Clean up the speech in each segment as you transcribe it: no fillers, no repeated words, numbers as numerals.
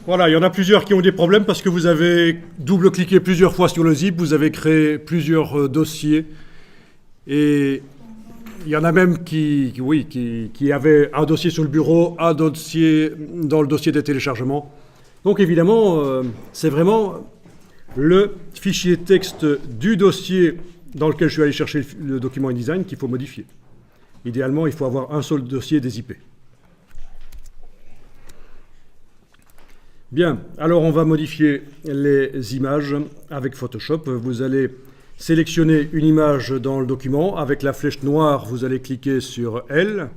Voilà, il y en a plusieurs qui ont des problèmes parce que vous avez double-cliqué plusieurs fois sur le zip, vous avez créé plusieurs dossiers. Et il y en a même qui avaient un dossier sur le bureau, un dossier dans le dossier des téléchargements. Donc évidemment, c'est vraiment le fichier texte du dossier dans lequel je suis allé chercher le document InDesign qu'il faut modifier. Idéalement, il faut avoir un seul dossier des IP. Bien, alors on va modifier les images avec Photoshop. Vous allez sélectionner une image dans le document. Avec la flèche noire, vous allez cliquer sur elle,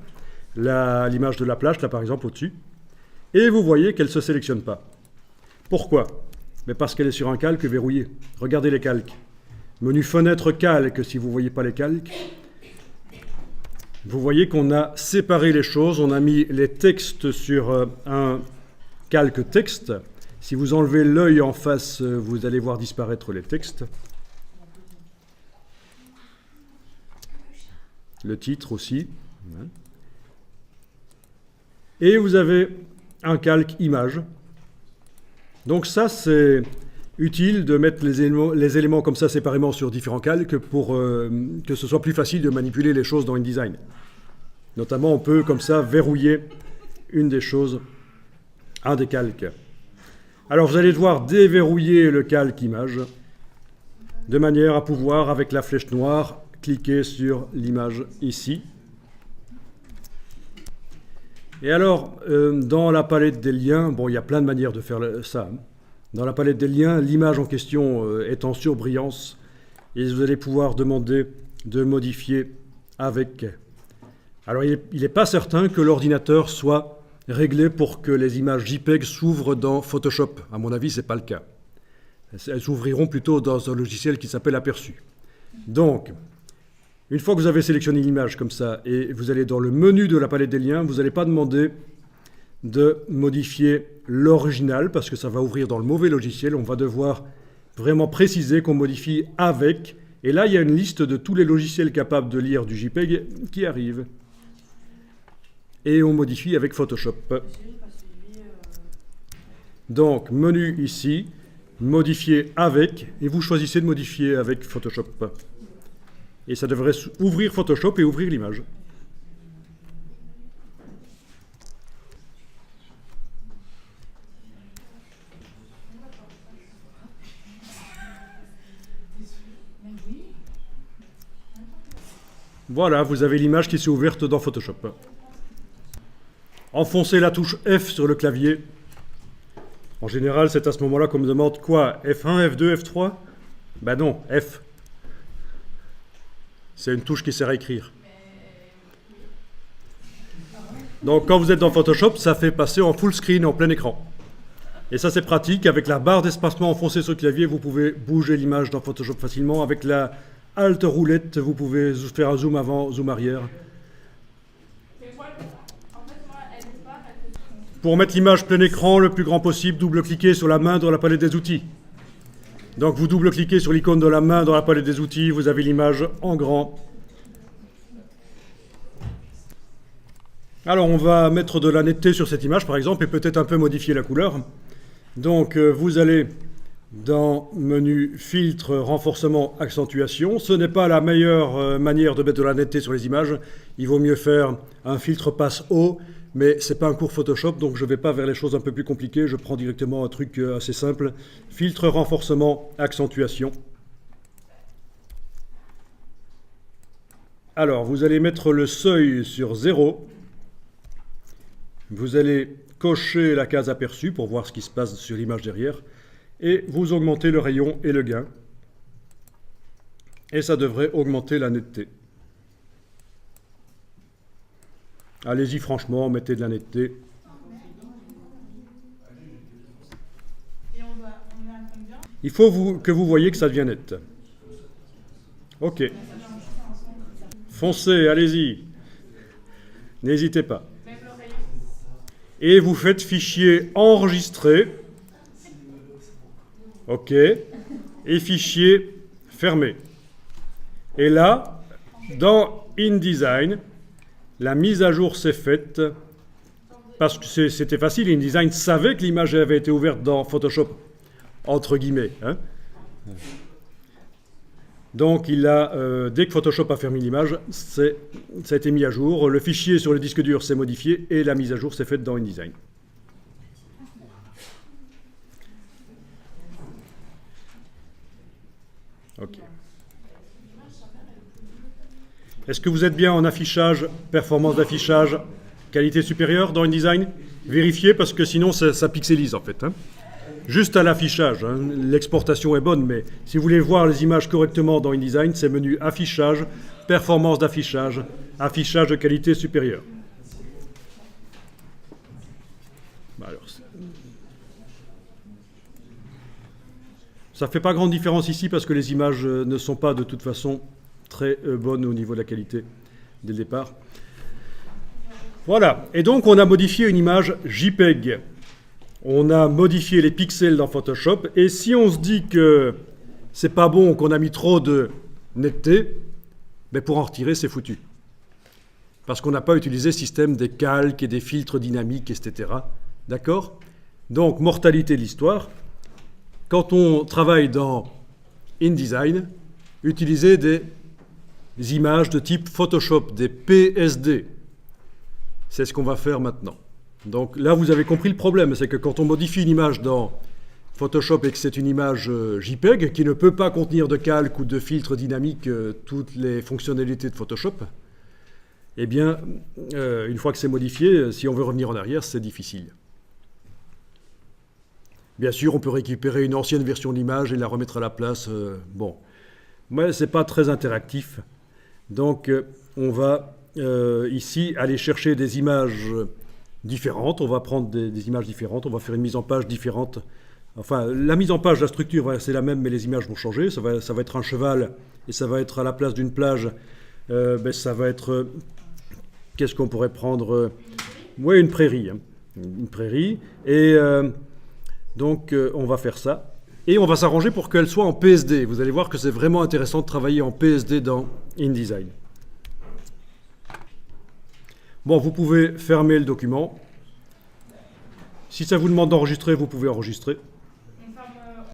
l'image de la plage, là par exemple, au-dessus. Et vous voyez qu'elle ne se sélectionne pas. Pourquoi? Mais parce qu'elle est sur un calque verrouillé. Regardez les calques. Menu fenêtre calque, si vous ne voyez pas les calques. Vous voyez qu'on a séparé les choses. On a mis les textes sur un calque texte. Si vous enlevez l'œil en face, vous allez voir disparaître les textes. Le titre aussi. Et vous avez un calque image. Donc ça, c'est utile de mettre les éléments comme ça séparément sur différents calques pour que ce soit plus facile de manipuler les choses dans InDesign. Notamment, on peut comme ça verrouiller une des choses, un des calques. Alors vous allez devoir déverrouiller le calque image de manière à pouvoir, avec la flèche noire, cliquer sur l'image ici. Et alors, dans la palette des liens, bon, il y a plein de manières de faire ça. Dans la palette des liens, l'image en question est en surbrillance et vous allez pouvoir demander de modifier avec. Alors, il n'est pas certain que l'ordinateur soit réglé pour que les images JPEG s'ouvrent dans Photoshop. À mon avis, ce n'est pas le cas. Elles s'ouvriront plutôt dans un logiciel qui s'appelle Aperçu. Donc, une fois que vous avez sélectionné l'image comme ça et vous allez dans le menu de la palette des liens, vous n'allez pas demander de modifier l'original parce que ça va ouvrir dans le mauvais logiciel. On va devoir vraiment préciser qu'on modifie avec. Et là, il y a une liste de tous les logiciels capables de lire du JPEG qui arrivent. Et on modifie avec Photoshop. Donc, menu ici, modifier avec, et vous choisissez de modifier avec Photoshop. Et ça devrait ouvrir Photoshop et ouvrir l'image. Voilà, vous avez l'image qui s'est ouverte dans Photoshop. Enfoncez la touche F sur le clavier. En général, c'est à ce moment-là qu'on me demande quoi? F1, F2, F3? Ben non, F. C'est une touche qui sert à écrire. Donc quand vous êtes dans Photoshop, ça fait passer en full screen, en plein écran. Et ça c'est pratique, avec la barre d'espacement enfoncée sur le clavier, vous pouvez bouger l'image dans Photoshop facilement. Avec la Alt roulette, vous pouvez faire un zoom avant, zoom arrière. Pour mettre l'image plein écran le plus grand possible, double-cliquez sur la main dans la palette des outils. Donc vous double-cliquez sur l'icône de la main dans la palette des outils, vous avez l'image en grand. Alors on va mettre de la netteté sur cette image par exemple et peut-être un peu modifier la couleur. Donc vous allez dans menu filtre, renforcement, accentuation. Ce n'est pas la meilleure manière de mettre de la netteté sur les images. Il vaut mieux faire un filtre passe haut, mais ce n'est pas un cours Photoshop, donc je ne vais pas vers les choses un peu plus compliquées. Je prends directement un truc assez simple. Filtre, renforcement, accentuation. Alors, vous allez mettre le seuil sur 0. Vous allez cocher la case aperçue pour voir ce qui se passe sur l'image derrière. Et vous augmentez le rayon et le gain. Et ça devrait augmenter la netteté. Allez-y franchement, mettez de la netteté. Il faut que vous voyez que ça devient net. Ok. Foncez, allez-y. N'hésitez pas. Et vous faites fichier enregistré. OK. Et fichier fermé. Et là, dans InDesign, la mise à jour s'est faite parce que c'était facile, InDesign savait que l'image avait été ouverte dans Photoshop, entre guillemets. Hein. Donc, dès que Photoshop a fermé l'image, ça a été mis à jour. Le fichier sur le disque dur s'est modifié et la mise à jour s'est faite dans InDesign. Ok. Est-ce que vous êtes bien en affichage, performance d'affichage, qualité supérieure dans InDesign? Vérifiez parce que sinon ça pixelise en fait. Hein. Juste à l'affichage, hein. L'exportation est bonne, mais si vous voulez voir les images correctement dans InDesign, c'est menu affichage, performance d'affichage, affichage de qualité supérieure. Alors, ça ne fait pas grande différence ici parce que les images ne sont pas de toute façon très bonnes au niveau de la qualité dès le départ. Voilà, et donc on a modifié une image JPEG. On a modifié les pixels dans Photoshop, et si on se dit que c'est pas bon, qu'on a mis trop de netteté, ben pour en retirer, c'est foutu. Parce qu'on n'a pas utilisé le système des calques et des filtres dynamiques, etc. D'accord? Donc, mortalité de l'histoire. Quand on travaille dans InDesign, utilisez des images de type Photoshop, des PSD. C'est ce qu'on va faire maintenant. Donc là, vous avez compris le problème, c'est que quand on modifie une image dans Photoshop et que c'est une image JPEG qui ne peut pas contenir de calque ou de filtre dynamique toutes les fonctionnalités de Photoshop, eh bien, une fois que c'est modifié, si on veut revenir en arrière, c'est difficile. Bien sûr, on peut récupérer une ancienne version de l'image et la remettre à la place. Bon, mais ce n'est pas très interactif. Donc, on va ici aller chercher des images différentes, on va prendre des images différentes, on va faire une mise en page différente. Enfin, la mise en page, la structure, c'est la même, mais les images vont changer. Ça va être un cheval, et ça va être à la place d'une plage, ça va être... Qu'est-ce qu'on pourrait prendre? Oui, une prairie. Hein. Une prairie. Et donc, on va faire ça. Et on va s'arranger pour qu'elle soit en PSD. Vous allez voir que c'est vraiment intéressant de travailler en PSD dans InDesign. Bon, vous pouvez fermer le document. Si ça vous demande d'enregistrer, vous pouvez enregistrer.